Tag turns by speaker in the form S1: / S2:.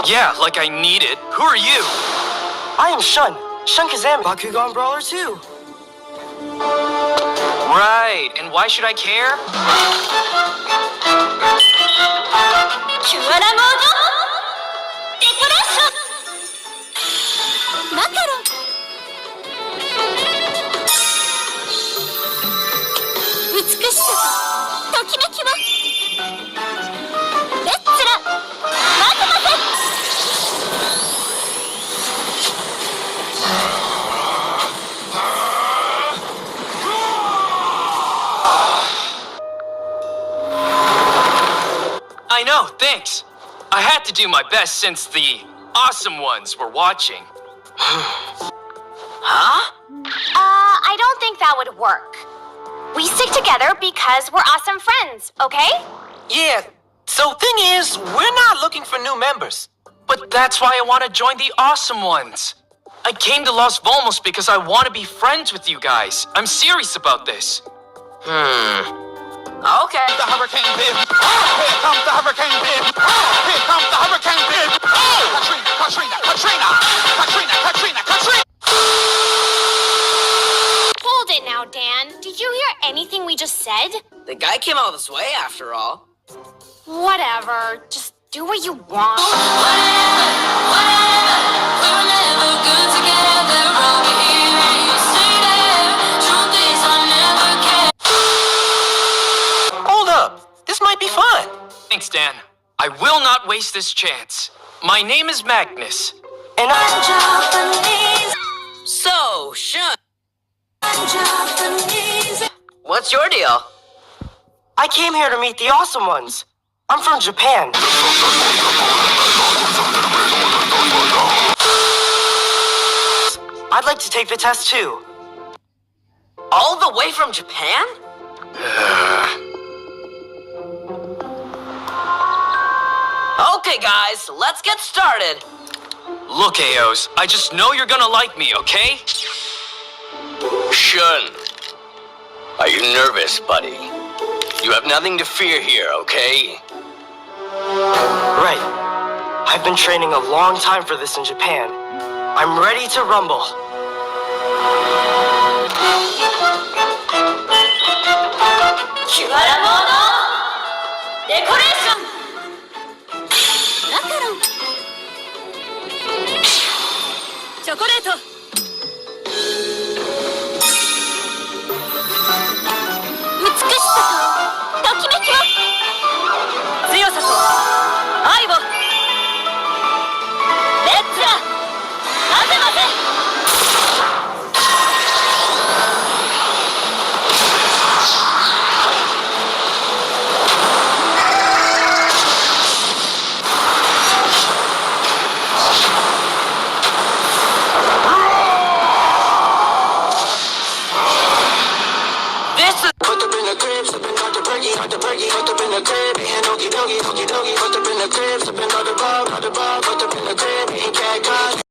S1: Yeah, like I need it. Who are you?
S2: I am Shun Kazami, Bakugan Brawler 2.
S1: Right, and why should I care? I know, thanks. I had to do my best since the awesome ones were watching.
S3: Huh? I don't think that would work. We stick together because we're awesome friends, okay?
S2: Yeah, so thing is, we're not looking for new members.
S1: But that's why I want to join the awesome ones. I came to Los Volmos because I want to be friends with you guys. I'm serious about this.
S3: Okay.
S4: The hurricane bib. Here comes the hurricane bib. Here comes the hurricane bib. Katrina.
S3: Hold it now, Dan. Did you hear anything we just said?
S5: The guy came all this way after all.
S3: Whatever. Just do what you want.
S2: Hold up, this might be fun.
S1: Thanks, Dan. I will not waste this chance. My name is Magnus.
S2: And
S5: So, Shun. What's your deal?
S2: I came here to meet the awesome ones. I'm from Japan. I'd like to take the test too.
S5: All the way from Japan? Okay, guys, let's get started.
S1: Look, Aos, I just know you're gonna like me, okay?
S6: Shun, are you nervous, buddy? You have nothing to fear here, okay?
S2: Right. I've been training a long time for this in Japan. I'm ready to rumble.
S4: Put up in the crib, slipping out the perky, put up in the crib, and okie dokie, put up in the crib, slipping out the bar, put up in the crib, and cat